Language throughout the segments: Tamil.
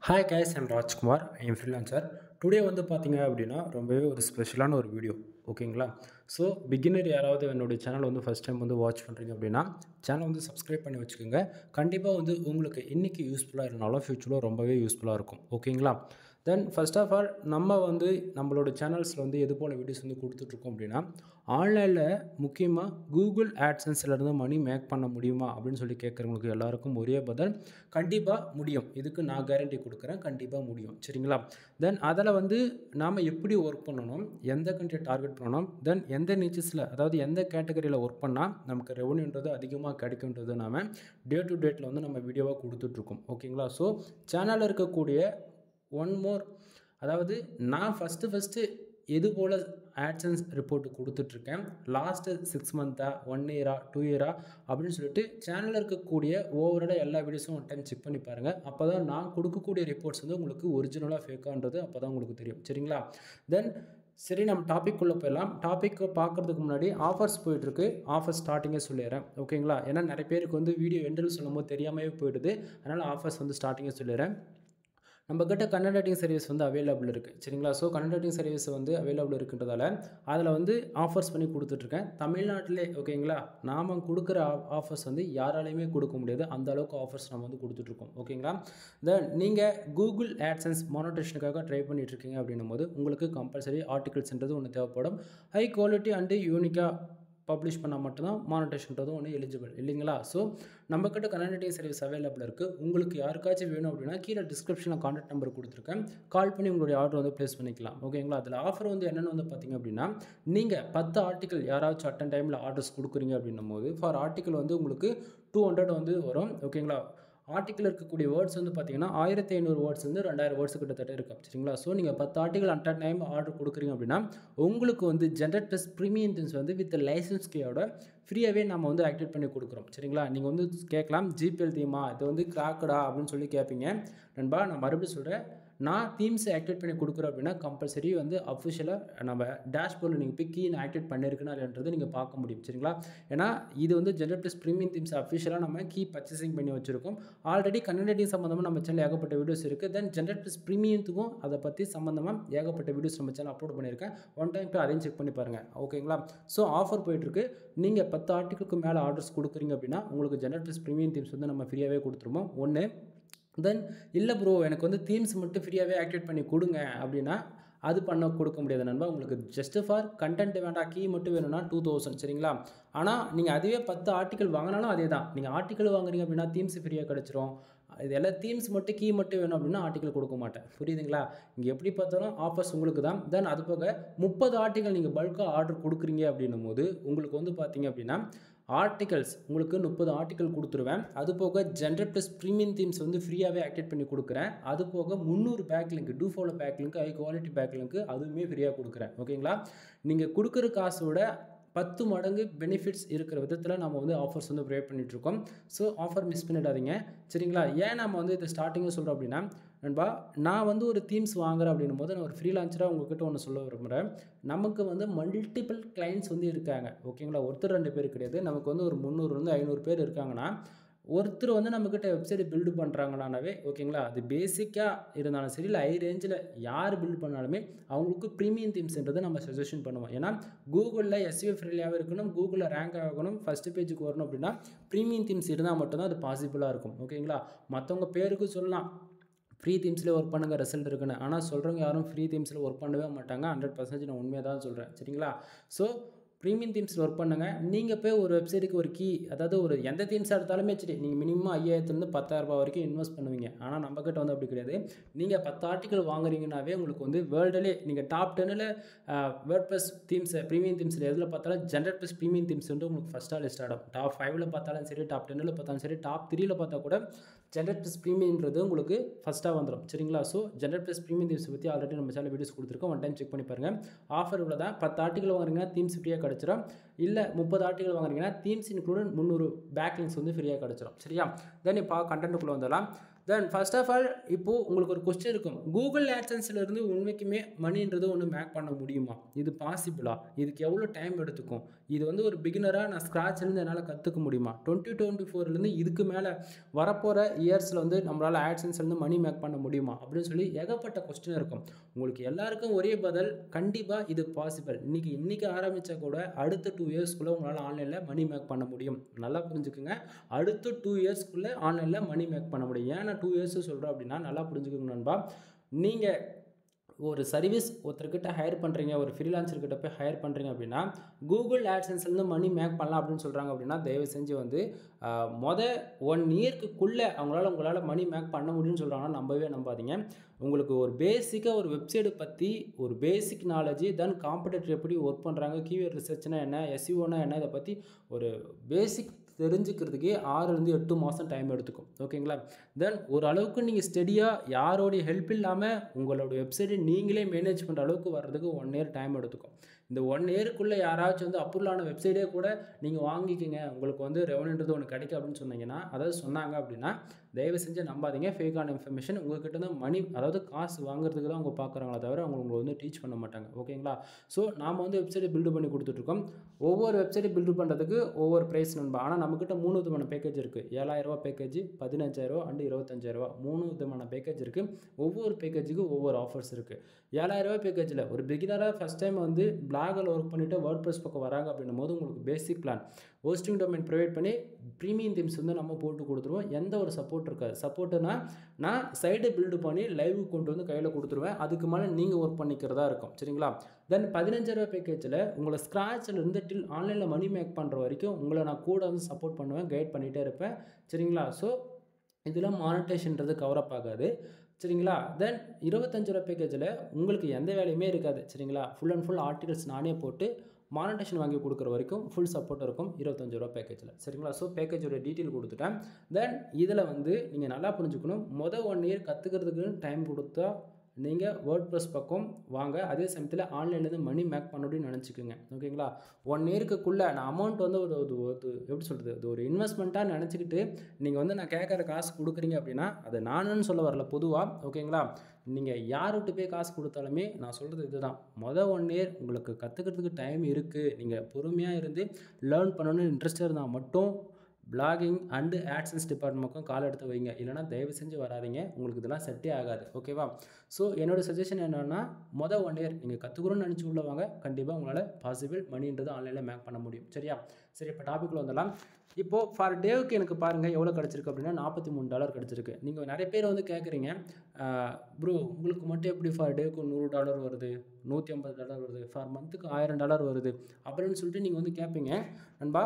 Hi guys, I'm Rajkumar. I am freelancer. Today வந்து பார்த்தீங்க அப்படின்னா ரொம்பவே ஒரு ஸ்பெஷலான ஒரு வீடியோ ஓகேங்களா. ஸோ பிகினர் யாராவது என்னுடைய சேனல் வந்து ஃபஸ்ட் டைம் வந்து வாட்ச் பண்ணுறீங்க அப்படின்னா சேனல் வந்து சப்ஸ்கிரைப் பண்ணி வச்சுக்கோங்க. கண்டிப்பாக வந்து உங்களுக்கு இன்றைக்கி யூஸ்ஃபுல்லாக இருந்தாலும் ஃப்யூச்சரில் ரொம்பவே யூஸ்ஃபுல்லாக இருக்கும் ஓகேங்களா. தென் ஃபர்ஸ்ட் ஆஃப் ஆல் நம்ம வந்து நம்மளோட சேனல்ஸில் வந்து எது போல் வீடியோஸ் வந்து கொடுத்துட்ருக்கோம் அப்படின்னா ஆன்லைனில் முக்கியமாக கூகுள் ஆட்சன்ஸ்லேருந்து மணி மேக் பண்ண முடியுமா அப்படின்னு சொல்லி கேட்குறவங்களுக்கு எல்லாருக்கும் ஒரே பதில் கண்டிப்பாக முடியும். இதுக்கு நான் கேரண்டி கொடுக்குறேன், கண்டிப்பாக முடியும் சரிங்களா. தென் அதில் வந்து நாம் எப்படி ஒர்க் பண்ணணும், எந்த கண்ட்ரியை டார்கெட் பண்ணணும், தென் எந்த நிச்சஸில் அதாவது எந்த கேட்டகரியில் ஒர்க் பண்ணால் நமக்கு ரெவன்யூன்றது அதிகமாக கிடைக்குன்றது நாம் டே டு டேட்டில் வந்து நம்ம வீடியோவாக கொடுத்துட்ருக்கோம் ஓகேங்களா. ஸோ சேனலில் இருக்கக்கூடிய ஒன் மோர் அதாவது நான் ஃபஸ்ட்டு எது போல் ஆட்சன்ஸ் ரிப்போர்ட் கொடுத்துட்ருக்கேன் லாஸ்ட்டு 6 மந்த்தா 1 இயரா 2 இயரா அப்படின்னு சொல்லிட்டு சேனலில் இருக்கக்கூடிய ஓவராலாக எல்லா வீடியோஸும் ஒன் டைம் செக் பண்ணி பாருங்கள். அப்போ தான் நான் கொடுக்கக்கூடிய ரிப்போர்ட்ஸ் வந்து உங்களுக்கு ஒரிஜினலாக ஃபேக்கான்றது அப்போ தான் உங்களுக்கு தெரியும் சரிங்களா. தென் சரி நம்ம டாபிக் உள்ளே போயிடலாம். டாப்பிக்கை பார்க்குறதுக்கு முன்னாடி ஆஃபர்ஸ் போயிட்டுருக்கு. ஆஃபர் ஸ்டார்டிங்கே சொல்லிடுறேன் ஓகேங்களா. ஏன்னா நிறைய பேருக்கு வந்து வீடியோ எண்டில் சொல்லும் போது தெரியாமலே போயிடுது. அதனால் ஆஃபர்ஸ் வந்து ஸ்டார்டிங்கே சொல்லிடுறேன். நம்மக்கிட்ட கண்டென்ட் ரைட்டிங் சர்வீஸ் வந்து அவைலபிள் இருக்குது சரிங்களா. ஸோ கண்டென்ட் ரைட்டிங் சர்வீஸ் வந்து அவைலபிள் இருக்குன்றதால அதில் வந்து ஆஃபர்ஸ் பண்ணி கொடுத்துட்ருக்கேன் தமிழ்நாட்டிலே ஓகேங்களா. நாம் கொடுக்குற ஆஃபர்ஸ் வந்து யாராலையுமே கொடுக்க முடியாது, அந்த அளவுக்கு ஆஃபர்ஸ் நம்ம வந்து கொடுத்துட்ருக்கோம் ஓகேங்களா. தென் நீங்கள் கூகுள் ஆட்சன்ஸ் மானிட்டேஷனுக்காக ட்ரை பண்ணிகிட்ருக்கீங்க அப்படின்னும் போது உங்களுக்கு கம்பல்சரி ஆர்டிகல்ஸ்ன்றது ஒன்று தேவைப்படும். ஹை குவாலிட்டி அண்டு யூனிக்காக பப்ளிஷ் பண்ணால் மட்டும்தான் மானிட்டேஷன்றது ஒன்று எலிஜிபிள் இல்லைங்களா. ஸோ நம்மக்கிட்ட கண்டென்ட் ரைட்டிங் சர்வீஸ் அவைலபிள் இருக்குது. உங்களுக்கு யாருக்காச்சும் வேணும் அப்படின்னா கீழே டிஸ்கிரிப்ஷனில் கான்டாக்ட் நம்பர் கொடுத்துருக்கேன், கால் பண்ணி உங்களுடைய ஆர்டர் வந்து ப்ளேஸ் பண்ணிக்கலாம் ஓகேங்களா. அதில் ஆஃபர் வந்து என்னென்னு வந்து பார்த்திங்க அப்படின்னா நீங்கள் 10 ஆர்டிக்கல் யாராச்சும் அட்டன் டைமில் ஆர்டர்ஸ் கொடுக்குறீங்க அப்படின்னும் போது ஃபார் ஆர்டிக்கல் வந்து உங்களுக்கு 200 வந்து வரும் ஓகேங்களா. ஆர்டிக்கல் இருக்கக்கூடிய வேர்ட்ஸ் வந்து பார்த்தீங்கன்னா 1500 வேர்ட்ஸ் வந்து 2000 வேர்ட்ஸ் கிட்டத்தட்ட இருக்கும் சரிங்களா. ஸோ நீங்கள் 10 ஆர்டிக்கல் அட் டைம் ஆர்டர் கொடுக்குறீங்க அப்படின்னா உங்களுக்கு வந்து ஜென்ரேட் ப்ளஸ் ப்ரீமியம் திங்ஸ் வந்து வித் லைசன்ஸ் கேயோட ஃப்ரீயாகவே நம்ம வந்து ஆக்டிவேட் பண்ணி கொடுக்குறோம் சரிங்களா. நீங்கள் வந்து கேட்கலாம் ஜிபிஎல் தீமா இது வந்து கிராக்கடா அப்படின்னு சொல்லி கேட்பீங்க நண்பா. நான் மறுபடியும் சொல்கிறேன், நான் தீம்ஸை ஆக்டிவேட் பண்ணி கொடுக்குறேன் அப்படின்னா கம்பல்சரி வந்து அஃபிஷியலாக நம்ம டேஷ்போர்டில் நீங்கள் போய் கீ நான் ஆக்டிவேட் பண்ணியிருக்குன்னா இல்லைன்றது நீங்கள் பார்க்க முடியும் சரிங்களா. ஏன்னா இது வந்து ஜென்ரேட் ப்ளஸ் ப்ரீமியம் தீம்ஸ் அஃபிஷியலாக நம்ம கீ பர்ச்சேசிங் பண்ணி வச்சுருக்கோம். ஆல்ரெடி கண்டென்ட் ரைட்டிங் சம்மந்தமாக நம்ம சேனல் ஏகப்பட்ட வீடியோஸ் இருக்குது. தென் ஜென்ரேட் ப்ளஸ் ப்ரீமியத்துக்கும் அதை பற்றி சம்மந்தமாக ஏகப்பட்ட வீடியோஸ் நம்ம சேனல் அப்லோட் பண்ணியிருக்கேன். ஒன் டைம் போய் அதையும் செக் பண்ணி பாருங்கள் ஓகேங்களா. ஸோ ஆஃபர் போயிட்டுருக்கு. நீங்கள் 10 ஆர்டிகளுக்கு மேலே ஆர்டர்ஸ் கொடுக்குறீங்க அப்படின்னா உங்களுக்கு ஜென்ரேட் ப்ளஸ் ப்ரீமியம் தீம்ஸ் வந்து நம்ம ஃப்ரீயாகவே கொடுத்துருவோம் ஒன்று. தென் இல்லை ப்ரோ எனக்கு வந்து தீம்ஸ் மட்டும் ஃப்ரீயாகவே ஆக்டிவேட் பண்ணி கொடுங்க அப்படின்னா அது பண்ண கொடுக்க முடியாது நண்பா. உங்களுக்கு ஜஸ்ட்டு ஃபார் கண்டென்ட் வேண்டாம் கீ மட்டும் வேணும்னா 2000 சரிங்களா. ஆனால் நீங்கள் அதுவே 10 ஆர்டிக்கல் வாங்கினாலும் அதே தான். நீங்கள் ஆர்டிக்கல் வாங்குறீங்க அப்படின்னா தீம்ஸ் ஃப்ரீயாக கிடச்சிரும். இது எல்லாம் தீம்ஸ் மட்டும் கீ மட்டும் வேணும் அப்படின்னா ஆர்டிக்கல் கொடுக்க மாட்டேன் புரியுதுங்களா. இங்கே எப்படி பார்த்தாலும் ஆஃபர்ஸ் உங்களுக்கு தான். தென் அது போக 30 ஆர்டிக்கல் நீங்கள் பல்காக ஆர்டர் கொடுக்குறீங்க அப்படின்னும் போது உங்களுக்கு வந்து பார்த்தீங்க அப்படின்னா ஆர்டிகல்ஸ் உங்களுக்கு 30 ஆர்டிக்கல் கொடுத்துருவேன். அது போக ஜென்ரேட் ப்ளஸ் ப்ரீமியம் தீம்ஸ் வந்து ஃப்ரீயாகவே ஆக்டிவேட் பண்ணி கொடுக்குறேன். அது போக 300 back link do follow back link high quality back link அதுவுமே ஃப்ரீயாக கொடுக்குறேன் ஓகேங்களா. நீங்கள் கொடுக்குற காசோட 10 மடங்கு பெனிஃபிட்ஸ் இருக்கிற விதத்தில் நம்ம வந்து ஆஃபர்ஸ் வந்து ப்ரொவைட் பண்ணிகிட்ருக்கோம். ஸோ ஆஃபர் மிஸ் பண்ணிடாதீங்க சரிங்களா. ஏன் நம்ம வந்து இதை ஸ்டார்டிங்காக சொல்கிறோம் அப்படின்னா நண்பா நான் வந்து ஒரு தீம்ஸ் வாங்குறேன் அப்படின்னும் போது நான் ஒரு ஃப்ரீலான்சராக உங்கள்கிட்ட ஒன்று சொல்ல விரும்புகிறேன். நமக்கு வந்து மல்டிபிள் கிளைண்ட்ஸ் வந்து இருக்காங்க ஓகேங்களா. ஒருத்தர் 2 பேர் கிடையாது. நமக்கு வந்து ஒரு 300 500 பேர் இருக்காங்கன்னா ஒருத்தர் வந்து நம்மக்கிட்ட வெப்சைட் பில்டு பண்ணுறாங்கனாவே ஓகேங்களா. அது பேசிக்காக இருந்தாலும் சரி இல்லை ஹை ரேஞ்சில் யார் பில்டு பண்ணாலுமே அவங்களுக்கு ப்ரீமியம் தீம்ஸ்ன்றது நம்ம சஜஷன் பண்ணுவோம். ஏன்னா கூகுளில் எஸ்இஓ ஃப்ரெண்ட்லியாகவே இருக்கணும், கூகுளில் ரேங்க் ஆகணும், ஃபஸ்ட்டு பேஜுக்கு வரணும் அப்படின்னா ப்ரீமியம் தீம்ஸ் இருந்தால் மட்டும்தான் அது பாசிபிளாக இருக்கும் ஓகேங்களா. மற்றவங்க பேருக்கு சொல்லலாம் ஃப்ரீ தீம்ஸில் ஒர்க் பண்ணுங்கள் ரிசல்ட் இருக்குன்னு, ஆனால் சொல்கிறவங்க யாரும் ஃப்ரீ தீம்ஸில் ஒர்க் பண்ணவே மாட்டாங்க. 100% நான் உண்மையாக தான் சொல்கிறேன் சரிங்களா. ஸோ ப்ரீமியம் தீம்ஸில் ஒர்க் பண்ணுங்கள். நீங்கள் போய் ஒரு வெப்சைட்டுக்கு ஒரு கீ அதாவது ஒரு எந்த தீம்ஸாக எடுத்தாலுமே சரி நீங்கள் மினிமம் 5000 10,000 வரைக்கும் இன்வெஸ்ட் பண்ணுவீங்க. ஆனால் நம்மக்கிட்ட வந்து அப்படி கிடையாது. நீங்கள் 10 ஆர்டிக்கல் வாங்குறீங்கன்னாவே உங்களுக்கு வந்து வேர்ல்டிலே நீங்கள் டாப் 10ல் வேர்ட் ப்ளஸ் தீம்ஸ் ப்ரீமியம் தீம்ஸில் எதில் பார்த்தாலும் ஜென்ரேட் ப்ளஸ் ப்ரீமியம் தீம்ஸ் வந்து உங்களுக்கு ஃபஸ்ட்டாக லிஸ்ட் ஆகும். டாப் 5ல் பார்த்தாலும் சரி, டாப் 10ல் பார்த்தாலும் சரி, டாப் 3ல் பார்த்தா கூட ஜென்ரேட் ப்ளஸ் ப்ரீமியம்ன்றது உங்களுக்கு ஃபஸ்ட்டாக வந்துடும் சரிங்களா. So generate plus premium themes பற்றி ஆல்ரெடி நம்ம சேனல் வீடியோஸ் கொடுத்துருக்கோம், ஒன் டைம் செக் பண்ணி பாருங்கள். ஆஃபர் இவ்வளோ தான். 10 ஆர்டிக்கல் வாங்குறீங்கன்னா தீம்ஸ் ஃப்ரீயாக கிடச்சிடும். இல்லை 30 ஆர்டிகல் வாங்குறீங்கன்னா தீம்ஸ் இன்க்ளூடட் 300 பேக்லிங்ஸ் வந்து ஃப்ரீயாக கிடச்சிரும். சரியா? தென் இப்போ கண்டென்ட்டுக்குள்ளே வந்துடலாம். தென் ஃபர்ஸ்ட் ஆஃப் ஆல் இப்போது உங்களுக்கு ஒரு கொஸ்டின் இருக்கும், கூகுள் ஆட்சன்ஸ்லேருந்து உண்மைக்குமே மணின்றது ஒன்று மேக் பண்ண முடியுமா? இது பாசிபிளா? இதுக்கு எவ்வளோ டைம் எடுத்துக்கும்? இது வந்து ஒரு பிகினராக நான் ஸ்க்ராட்ச்லேருந்து என்னால் கற்றுக்க முடியுமா? 2024லேருந்து இதுக்கு மேலே வரப்போகிற இயர்ஸில் வந்து நம்மளால் ஆட்சன்ஸ்லேருந்து மணி மேக் பண்ண முடியுமா அப்படின்னு சொல்லி ஏகப்பட்ட கொஸ்டின் இருக்கும். உங்களுக்கு எல்லாருக்கும் ஒரே பதில், கண்டிப்பாக இது பாசிபிள். இன்றைக்கி ஆரம்பித்தா கூட அடுத்த 2 இயர்ஸ்க்குள்ளே உங்களால் ஆன்லைனில் மணி மேக் பண்ண முடியும். நல்லா புரிஞ்சுக்குங்க, அடுத்த 2 இயர்ஸ்க்குள்ளே ஆன்லைனில் மணி மேக் பண்ண முடியும். ஏன்னா 2 இயர்ஸ் சொல்கிறேன் அப்படின்னா நல்லா புரிஞ்சுக்கோங்க நண்பா. நீங்கள் ஒரு சர்வீஸ் ஒருத்தர்கிட்ட ஹையர் பண்ணுறீங்க, ஒரு ஃப்ரீலான்சர்கிட்ட போய் ஹையர் பண்ணுறீங்க அப்படின்னா கூகுள் ஆட்சன்ஸ்லேருந்து மணி மேக் பண்ணலாம் அப்படின்னு சொல்கிறாங்க அப்படின்னா தயவு செஞ்சு வந்து 1 இயர்க்குள்ளே உங்களால் மணி மேக் பண்ண முடியும்னு சொல்கிறாங்கன்னா நம்பாதீங்க. உங்களுக்கு ஒரு பேசிக்காக ஒரு வெப்சைட்டை பற்றி ஒரு பேசிக் நாலேஜ், தென் காம்படிட்டர் எப்படி ஒர்க் பண்ணுறாங்க, கீவேர்ட் ரிசர்ச்னா என்ன, எஸ்இஓனா என்ன, இதை பற்றி ஒரு பேசிக் தெரிஞ்சுக்கிறதுக்கே 6லேருந்து 8 மாதம் டைம் எடுத்துக்கும். ஓகேங்களா? தென் ஓரளவுக்கு நீங்கள் ஸ்டடியாக யாரோடைய ஹெல்ப் இல்லாமல் உங்களோட வெப்சைட்டை நீங்களே மேனேஜ் பண்ணுற அளவுக்கு வர்றதுக்கு 1 இயர் டைம் எடுத்துக்கும். இந்த 1 இயருக்குள்ளே யாராச்சும் வந்து அப்ரூவலான வெப்சைட்டே கூட நீங்கள் வாங்கிக்கிங்க, உங்களுக்கு வந்து ரெவன்யூன்றது ஒன்று கிடைக்கும் அப்படின்னு சொன்னீங்கன்னா, அதாவது சொன்னாங்க அப்படின்னா தயவு செஞ்சு நம்பாதீங்க. ஃபேக்கான இன்ஃபர்மேஷன். உங்கள்கிட்ட தான் மணி, அதாவது காசு வாங்குறதுக்கு தான் அவங்க பார்க்குறாங்களே தவிர உங்களை வந்து டீச் பண்ண மாட்டாங்க. ஓகேங்களா? ஸோ நாம் வந்து வெப்சைட்டை பில்டு பண்ணி கொடுத்துட்ருக்கோம். ஒவ்வொரு வெப்சைட்டை பில்டு பண்ணுறதுக்கு ஒவ்வொரு ப்ரைஸ் நண்பா. ஆனால் நம்மக்கிட்ட 3 விதமான பேக்கேஜ் இருக்குது. 7000 பேக்கேஜ், 15000 அண்ட் 25000, 3 விதமான பேக்கேஜ் இருக்குது. ஒவ்வொரு பேக்கேஜுக்கு ஒவ்வொரு ஆஃபர்ஸ் இருக்குது. 7000 பேக்கேஜில் ஒரு பிகினராக ஃபஸ்ட் டைம் வந்து பிளாகில் ஒர்க் பண்ணிவிட்டு வேர்ட்பிரஸ் பக்கம் வராங்க அப்படின்னும் போது உங்களுக்கு பேசிக் பிளான், ஹோஸ்டிங் டொமைன் ப்ரொவைட் பண்ணி ப்ரீமியம் தீம்ஸ் வந்து நம்ம போட்டு கொடுத்துருவோம். எந்த ஒரு சப்போர்ட் இருக்காது. சப்போர்ட்டுனா நான் சைடை பில்டு பண்ணி லைவ் கொண்டு வந்து கையில் கொடுத்துருவேன். அதுக்கு மேலே நீங்கள் ஒர்க் பண்ணிக்கிறதா இருக்கும். சரிங்களா? தென் 15000 பேக்கேஜில் உங்களை ஸ்க்ராட்சிலேருந்து டில் ஆன்லைனில் மணி மேக் பண்ணுற வரைக்கும் உங்களை நான் கூட வந்து சப்போர்ட் பண்ணுவேன், கைட் பண்ணிகிட்டே இருப்பேன். சரிங்களா? ஸோ இதில் மானிட்டேஷன்றது கவரப் ஆகாது. சரிங்களா? தென் 25000 பேக்கேஜில் உங்களுக்கு எந்த வேலையுமே இருக்காது. சரிங்களா? ஃபுல் அண்ட் ஃபுல் ஆர்டிகல்ஸ் நானே போட்டு மானிட்டேஷன் வாங்கி கொடுக்குற வரைக்கும் ஃபுல் சப்போர்ட் இருக்கும் 25000 பேக்கேஜில். சரிங்களா? ஸோ பேக்கேஜோட டீட்டெயில் கொடுத்துட்டேன். தென் இதில் வந்து நீங்கள் நல்லா புரிஞ்சுக்கணும், 1 இயர் கற்றுக்கிறதுக்கு டைம் கொடுத்தா நீங்கள் வேர்ட்பிரஸ் பக்கம் வாங்க. அதே சமயத்தில் ஆன்லைன்லேருந்து மணி மேக் பண்ணணும்னு நினச்சிக்கோங்க. ஓகேங்களா? 1 இயருக்குள்ளே நான் அமௌண்ட் வந்து ஒரு எப்படி சொல்கிறது, இது ஒரு இன்வெஸ்ட்மெண்ட்டாக நினச்சிக்கிட்டு நீங்கள் வந்து நான் கேட்குற காசு கொடுக்குறீங்க அப்படின்னா அது நானுன்னு சொல்ல வரல, பொதுவாக. ஓகேங்களா? நீங்கள் யார் விட்டு போய் காசு கொடுத்தாலுமே நான் சொல்கிறது இதுதான், 1 இயர் உங்களுக்கு கற்றுக்கிறதுக்கு டைம் இருக்குது. நீங்கள் பொறுமையாக இருந்து லேர்ன் பண்ணணும்னு இன்ட்ரெஸ்டாக இருந்தால் மட்டும் பிளாகிங் அண்டு ஆட்சன்ஸ் டிபார்ட்மெண்ட்டுக்கும் கால் எடுத்து வைங்க. இல்லைனா தயவு செஞ்சு வராதிங்க, உங்களுக்கு இதெல்லாம் செட்டே ஆகாது. ஓகேவா? ஸோ என்னோடய சஜஷன் என்னென்னா 1 இயர் நீங்கள் கற்றுக்குறோன்னு நினச்சி உள்ள வாங்க. கண்டிப்பாக உங்களால் பாசிபிள் மணின்றது ஆன்லைனில் மேக் பண்ண முடியும். சரியா? சரி, இப்போ டாப்பிக்கில் வந்துடலாம். இப்போது ஃபார் டேவுக்கு எனக்கு பாருங்கள் எவ்வளோ கிடச்சிருக்கு அப்படின்னா $43 கிடச்சிருக்கு. நீங்கள் நிறைய பேர் வந்து கேட்குறீங்க, ப்ரோ உங்களுக்கு மட்டும் எப்படி ஃபார் டேவுக்கு $100 வருது, $150 வருது, ஃபார் மந்த்துக்கு $1000 வருது அப்படின்னு சொல்லிட்டு நீங்கள் வந்து கேட்பீங்க. நண்பா,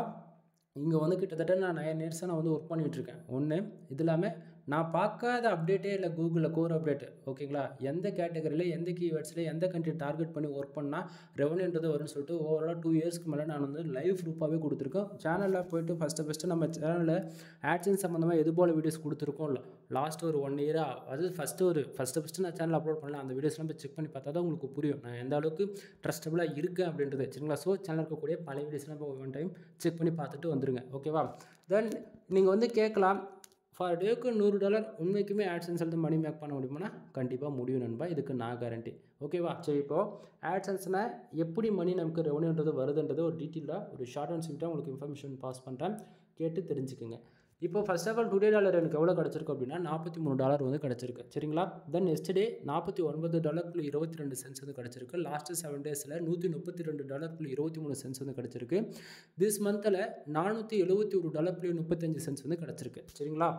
இங்கே வந்து கிட்டத்தட்ட நான் 9 இயர்ஸாக நான் வந்து ஒர்க் பண்ணிகிட்ருக்கேன். ஒன்று இது இல்லாமல் நான் பார்க்காத அப்டேட்டே இல்லை கூகுளில், கோர் அப்டேட்டு. ஓகேங்களா? எந்த கேட்டகரியில், எந்த கீவேர்ட்ஸில், எந்த கண்ட்ரி டார்கெட் பண்ணி ஒர்க் பண்ணால் ரெவன்யூன்றது வரும்னு சொல்லிட்டு ஓவராலாக 2 இயர்ஸ்க்கு மேலே நான் வந்து லைவ் ப்ரூஃபாகவே கொடுத்துருக்கேன். சேனலில் போய்ட்டு ஃபஸ்ட்டு நம்ம சேனலில் ஆட்சன்ஸ் சம்மந்தமாக எது போல் வீடியோஸ் கொடுத்துருக்கோம் இல்லை லாஸ்ட் ஒரு 1 இயராக. அது ஃபஸ்ட்டு நான் சேனல் அப்லோட் பண்ணல. அந்த வீடியோஸ்லாம் போய் செக் பண்ணி பார்த்தா தான் உங்களுக்கு புரியும் நான் எந்த அளவுக்கு ட்ரஸ்டபுளாக இருக்கேன் அப்படின்றது. சரிங்களா? ஸோ சேனல் இருக்கக்கூடிய பழைய வீடியோஸ்லாம் இப்போ 1 டைம் செக் பண்ணி பார்த்துட்டு வந்துருங்க. ஓகேவா? தென் நீங்கள் வந்து கேட்கலாம், ஃபார் டேவுக்கு $100 உண்மைக்குமே ஆட்சன்ஸ்லேருந்து மணி மேக் பண்ண முடியுமானா கண்டிப்பாக முடியும் நண்பா. இதுக்கு நான் கேரண்டி. ஓகேவா? சரி, இப்போது ஆட்சன்ஸ்னால் எப்படி மணி நமக்கு ரெவன்யூன்றது வருதுன்றது ஒரு டீட்டெயிலாக ஒரு ஷார்ட் அண்ட் ஸ்வீட்டாக உங்களுக்கு இன்ஃபர்மேஷன் பாஸ் பண்ணுறேன், கேட்டு தெரிஞ்சுக்குங்க. இப்போ first of all today dollar எனக்கு எவ்வளோ கிடச்சிருக்கு அப்படின்னா $43 வந்து கிடச்சிருக்கு. சரிங்களா? தென் எஸ்டே $49.22 வந்து கிடச்சிருக்கு. லாஸ்ட்டு 7 டேஸில் $132.23 வந்து கிடச்சிருக்கு. திஸ் மந்தில் $471.35 வந்து கிடச்சிருக்கு. சரிங்களா?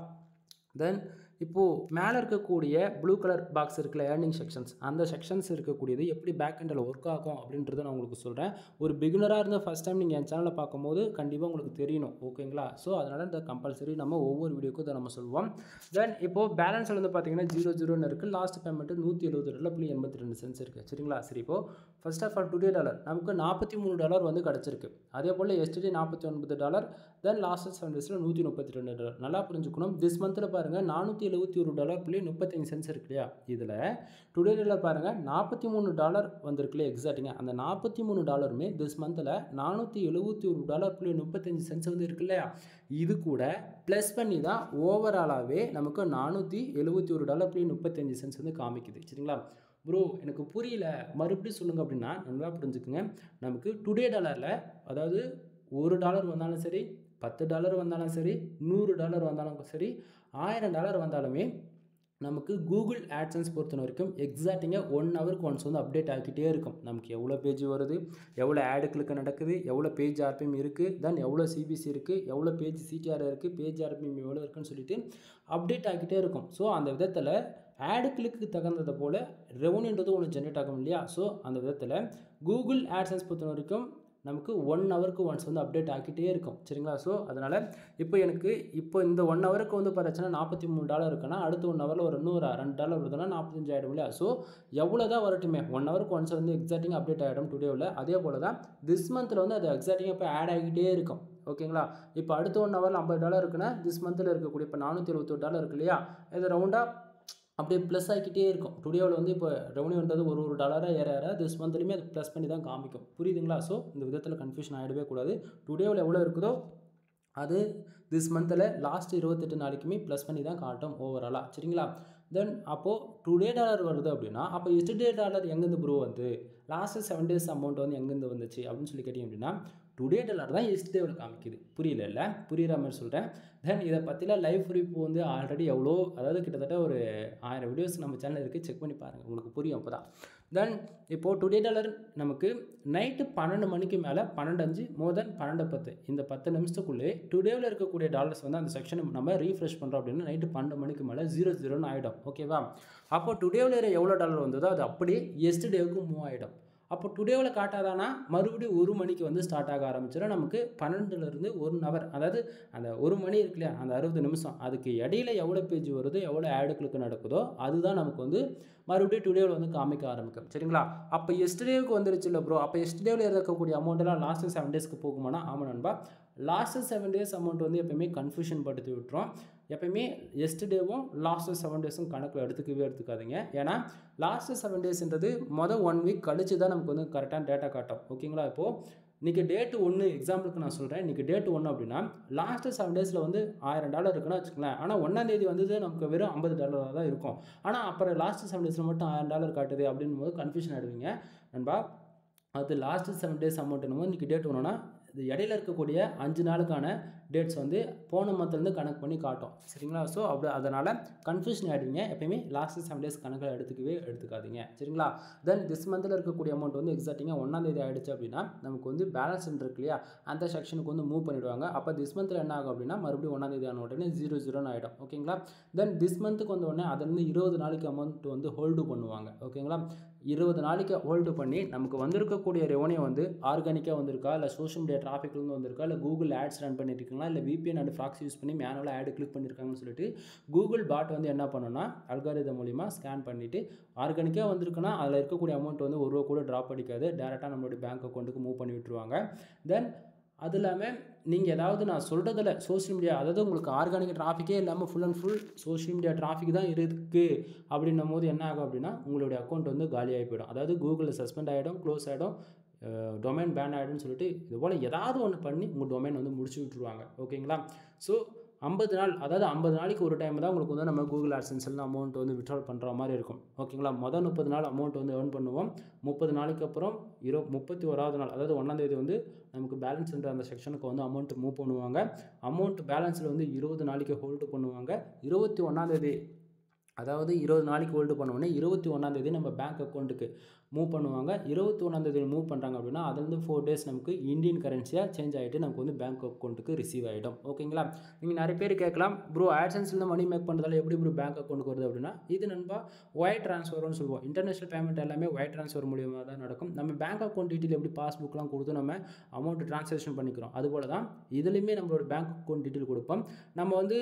தென் இப்போது மேலே இருக்கக்கூடிய ப்ளூ கலர் பாக்ஸ் இருக்குல்ல, ஏர்னிங் செக்ஷன்ஸ், அந்த செக்ஷன்ஸ் இருக்கக்கூடியது எப்படி பேக் எண்டில் ஒர்க் ஆகும் அப்படின்றத நான் உங்களுக்கு சொல்கிறேன். ஒரு பிகினராக இருந்த ஃபஸ்ட் டைம் நீங்கள் என் சேனலில் பார்க்கும்போது கண்டிப்பாக உங்களுக்கு தெரியணும். ஓகேங்களா? ஸோ அதனால் இந்த கம்பல்சரி நம்ம ஒவ்வொரு வீடியோக்கும் இதை நம்ம சொல்லுவோம். தென் இப்போது பேலன்ஸில் வந்து பார்த்தீங்கன்னா 00 இருக்குது. லாஸ்ட் பேமெண்ட்டு $172.82 இருக்குது. சரிங்களா? சரி, இப்போது first of all today dollar நமக்கு $43 வந்து கிடச்சிருக்கு. அதே போல் எஸ்டே $49. தென் லாஸ்ட் 7 டேஸில் $132. நல்லா புரிஞ்சுக்கணும். திஸ் மந்தில் பாருங்கள் $471.35 இருக்கு இல்லையா, இதில் டுடேல பாருங்கள் $43 வந்திருக்கு இல்லையா எக்ஸாக்ட்டுங்க. அந்த $43மே திஸ் மந்தில் $471.35 வந்து இருக்கு இல்லையா, இது கூட ப்ளஸ் பண்ணி தான் ஓவராலாகவே நமக்கு $471.35 வந்து காமிக்குது. சரிங்களா ப்ரோ, எனக்கு புரியல, மறுபடியும் சொல்லுங்கள் அப்படின்னா நல்லா புரிஞ்சுக்குங்க. நமக்கு டுடே டாலரில் அதாவது $1 வந்தாலும் சரி, $10 வந்தாலும் சரி, $100 வந்தாலும் சரி, $1000 வந்தாலுமே நமக்கு கூகுள் ஆட்சன்ஸ் பொறுத்த வரைக்கும் எக்ஸாக்டிங்க 1 ஹவருக்கு ஒன்ஸ் வந்து அப்டேட் ஆகிக்கிட்டே இருக்கும். நமக்கு எவ்வளோ பேஜ் வருது, எவ்வளோ ஆடு கிளிக் நடக்குது, எவ்வளோ பேஜ் ஆர்பிஎம் இருக்குது, தென் எவ்வளோ சிபிசி இருக்குது, எவ்வளோ பேஜ் சிடிஆர் இருக்குது, பேஜ் ஆர்பிஎம் எவ்வளோ இருக்குன்னு சொல்லிட்டு அப்டேட் ஆகிக்கிட்டே இருக்கும். ஸோ அந்த விதத்தில் ஆடு கிளிக்கு தகுந்தது போல் ரெவன்யூன்றது ஒன்று ஜென்ரேட் ஆகும் இல்லையா. ஸோ அந்த விதத்தில் கூகுள் ஆட்சன்ஸ் பொறுத்த வரைக்கும் நமக்கு 1 ஹவருக்கு ஒன்ஸ் வந்து அப்டேட் ஆகிக்கிட்டே இருக்கும். சரிங்களா. ஸோ அதனால் இப்போ இந்த 1 ஹவருக்கு வந்து பார்த்தாச்சுன்னா $43 இருக்குன்னா அடுத்த 1 ஹவரில் ஒரு இன்னும் $2 வருதுன்னா 45 ஆகிடும் இல்லையா. ஸோ எவ்வளோ தான் வரட்டுமே 1 ஹவருக்கு ஒன்ஸ் வந்து எக்ஸாக்டிங்காக அப்டேட் ஆகிடும் டுடேவில். அதே போல் தான் திஸ் மந்தில் வந்து அது எக்ஸாக்டிங்காக இப்போ ஆட் ஆகிக்கிட்டே இருக்கும். ஓகேங்களா. இப்போ அடுத்த 1 ஹவரில் $50 இருக்குன்னா திஸ் மந்தில் இருக்கக்கூடிய இப்போ $471 இருக்கு இல்லையா, இது ரவுண்டாக அப்படியே ப்ளஸ் ஆகிக்கிட்டே இருக்கும். டுடேவில் வந்து இப்போ ரெவன்யூன்றது ஒரு $1 ஏற திஸ் மந்த்லையுமே அது ப்ளஸ் பண்ணி தான் காமிக்கும். புரியுதுங்களா. ஸோ இந்த விதத்தில் கன்ஃபியூஷன் ஆகிடவே கூடாது. டுடேவில் எவ்வளோ இருக்குதோ அது திஸ் மந்தில் லாஸ்ட் 28 நாளைக்குமே ப்ளஸ் பண்ணி தான் காட்டும் ஓவராலாக. சரிங்களா. தென் அப்போது டுடே டாலர் வருது அப்படின்னா அப்போ எஸ்டே டாலர் எங்கேருந்து ப்ரோ வந்து லாஸ்ட்டு 7 days அமௌண்ட் வந்து எங்கேருந்து வந்துச்சு அப்படின்னு சொல்லி கேட்டிங்க அப்படின்னா டுடே டாலர் தான் எஸ்டேவில் காமிக்குது. புரியல, புரிகிற மாதிரி சொல்கிறேன். தென் இதை பற்றிலாம் லைவ் ப்ரூஃப் வந்து ஆல்ரெடி எவ்வளோ, அதாவது கிட்டத்தட்ட ஒரு 1000 வீடியோஸ் நம்ம சேனல் இருக்குது, செக் பண்ணி பாருங்கள், உங்களுக்கு புரியும் அப்போ தான். தென் இப்போது டுடே டாலர் நமக்கு நைட்டு 12 மணிக்கு மேலே 12:05 மோர் தென் 12:10 இந்த 10 நிமிஷத்துக்குள்ளே டுடேவில் இருக்கக்கூடிய டாலர்ஸ் வந்து அந்த செக்ஷனை நம்ம ரீஃப்ரெஷ் பண்ணுறோம் அப்படின்னா நைட்டு 12 மணிக்கு மேலே 00 ஆகிடும். ஓகேவா. அப்போ டுடேவில் எவ்வளோ டாலர் வந்ததோ அது அப்படியே எஸ்டேவுக்கு மூவ் ஆகிடும். அப்போ டுடேவில் காட்டாதானா மறுபடியும் 1 மணிக்கு வந்து ஸ்டார்ட் ஆக ஆரம்பிச்சிடும். நமக்கு 12லேருந்து 1 ஹவர், அதாவது அந்த 1 மணி இருக்கு இல்லையா, அந்த 60 நிமிஷம் அதுக்கு இடையில எவ்வளோ பேஜ் வருதோ எவ்வளோ ஆடு கிளிக் நடக்குதோ அதுதான் நமக்கு வந்து மறுபடியும் டுடேவில் வந்து காமிக்க ஆரம்பிக்கும். சரிங்களா. அப்போ எஸ்டேவுக்கு வந்துருச்சு இல்லை ப்ரோ, அப்போ எஸ்டேவில் இருக்கக்கூடிய அமௌண்ட்டெல்லாம் லாஸ்ட்டு 7 daysக்கு போகுமானா ஆமாம் நண்பா. லாஸ்ட்டு 7 days அமௌண்ட் வந்து எப்போயுமே கன்ஃபியூஷன் படுத்தி விட்டுரும். எப்போயுமே எஸ்டேவும் லாஸ்ட்டு 7 daysம் கணக்கில் எடுத்துக்காதீங்க. ஏன்னா லாஸ்ட்டு 7 daysன்றது மொதல் 1 வீக் கழிச்சு தான் நமக்கு வந்து கரெக்டான டேட்டா காட்டும். ஓகேங்களா. இப்போது இன்றைக்கி டேட்டு 1 எக்ஸாம்பிளுக்கு நான் சொல்கிறேன். இன்றைக்கி டேட்டு 1 அப்படின்னா லாஸ்ட்டு 7 daysல வந்து $1000 இருக்குன்னா வச்சுக்கலாம். ஆனால் 1ஆம் தேதி வந்து நமக்கு வெறும் $50 தான் இருக்கும். ஆனால் அப்புறம் லாஸ்ட்டு 7 daysல மட்டும் $1000 காட்டுது அப்படின் போது கன்ஃபியூஷன் ஆகிடுவீங்க நண்பா. அது லாஸ்ட்டு 7 days அமௌண்ட் என்னமோ இன்றைக்கி டேட் ஒன்றுனா இது இடையில இருக்கக்கூடிய 5 நாளுக்கான டேட்ஸ் வந்து போன மந்த்லேருந்து கணக்கு பண்ணி காட்டும். சரிங்களா. ஸோ அதனால் கன்ஃபியூஷன் ஆகிடுவீங்க. எப்போயுமே லாஸ்ட்டு 7 days கணக்கில் எடுத்துக்காதீங்க. சரிங்களா. தென் திஸ் மந்தில் இருக்கக்கூடிய அமௌண்ட் வந்து எக்ஸாக்டிங்காக 1ஆம் தேதி ஆகிடுச்சு அப்படின்னா நமக்கு வந்து பேலன்ஸ் இருக்கு இல்லையா, அந்த செக்ஷனுக்கு வந்து மூவ் பண்ணிவிடுவாங்க. அப்போ திஸ் மந்தில் என்ன ஆகும் அப்படின்னா மறுபடியும் 1ஆம் தேதி ஆன உடனே 00 ஆகிடும். ஓகேங்களா. தென் திஸ் மந்த்துக்கு வந்த உடனே அதுலேருந்து 20 நாளைக்கு அமௌண்ட் வந்து ஹோல்டு பண்ணுவாங்க. ஓகேங்களா. 20 நாளைக்கு ஹோல்டு பண்ணி நமக்கு வந்திருக்கக்கூடிய ரெவன்யூ வந்து ஆர்கானிக்காக வந்திருக்கா, இல்லை சோஷியல் மீடியா டிராஃபிக்லேருந்து வந்திருக்கா, இல்லை கூகுள் ஆட்ஸ் ரன் பண்ணியிருக்கீங்களா, இல்லை VPN அண்ட் ப்ராக்ஸி யூஸ் பண்ணி மேனுவலாக ஆடு கிளிக் பண்ணியிருக்காங்கன்னு சொல்லிட்டு கூகுள் பாட் வந்து என்ன பண்ணணும்னா அல்காரிதம் மூலிமா ஸ்கேன் பண்ணிவிட்டு ஆர்கானிக்காக வந்திருக்குன்னா அதில் இருக்கக்கூடிய அமௌண்ட் வந்து ₹1 கூட ட்ராப் அடிக்காது, டேரெக்டாக நம்மளுடைய பேங்க் அக்கௌண்ட்டுக்கு மூவ் பண்ணி விட்டுருவாங்க. தென் அது இல்லாமல் நீங்கள் ஏதாவது நான் சொல்கிறதில் சோஷியல் மீடியா, அதாவது உங்களுக்கு ஆர்கானிக் டிராஃபிக்கே இல்லாமல் full and full social media traffic தான் இருக்குது அப்படின்னும் போது என்ன ஆகும் அப்படின்னா உங்களுடைய அக்கௌண்ட் வந்து காலியாகி போயிடும். அதாவது கூகுளில் சஸ்பெண்ட் ஆகிடும், க்ளோஸ் ஆகிடும், டொமைன் பேன் ஆகிடும்னு சொல்லிட்டு இது போல் ஏதாவது ஒன்று பண்ணி உங்கள் டொமைன் வந்து முடிச்சு விட்டுருவாங்க. ஓகேங்களா. ஸோ 50 நாள், அதாவது 50 நாளைக்கு ஒரு டைம் தான் உங்களுக்கு வந்து நம்ம கூகுள் ஆட்சன்ஸில் அமௌண்ட் வந்து விட்ரால் பண்ணுற மாதிரி இருக்கும். ஓகேங்களா. மொதல் 30 நாள் அமௌண்ட் வந்து ஏர்ன் பண்ணுவோம். 30 நாளைக்கு அப்புறம் 31வது நாள், அதாவது 1ஆம் தேதி வந்து நமக்கு பேலன்ஸ்ன்ற அந்த செக்ஷனுக்கு வந்து அமௌண்ட் மூவ் பண்ணுவாங்க. அமௌண்ட் பேலன்ஸில் வந்து 20 நாளைக்கு ஹோல்டு பண்ணுவாங்க. 21ஆம் தேதி, அதாவது 20 நாளைக்கு ஹோல்டு பண்ணோடனே 21ஆம் தேதி நம்ம பேங்க் அக்கௌண்ட்டுக்கு மூவ் பண்ணுவாங்க. 21ஆம் தேதி மூவ் பண்ணுறாங்க அப்படின்னா அதுலேருந்து 4 days நமக்கு இந்தியன் கரன்சியாக சேஞ்ச் ஆகிட்டு நமக்கு வந்து பேங்க் அக்கௌண்ட்டுக்கு ரிசீவ் ஆகிடும். ஓகேங்களா. நீங்கள் நிறைய பேர் கேட்கலாம், ப்ரோ ஆட்சன்ஸில் மணி மேக் பண்ணுறதால எப்படி ப்ரோ பேங்க் அக்கௌண்ட்டுக்கு வருது அப்படின்னா இது நண்பா ஒயர் ட்ரான்ஸ்ஃபர்னு சொல்லுவோம். இன்டர்நேஷனல் பேமெண்ட் எல்லாமே ஒயர் ட்ரான்ஸ்ஃபர் மூலியமாக தான் நடக்கும். நம்ம பேங்க் அக்கௌண்ட் டீட்டெயில் எப்படி பாஸ்புக்லாம் கொடுத்து நம்ம அமௌண்ட் ட்ரான்சாக்ஷன் பண்ணிக்கிறோம், அதுபோல் தான் இதுலேயுமே நம்மளோட பேங்க் அக்கௌண்ட் டீட்டெயில் கொடுப்போம். நம்ம வந்து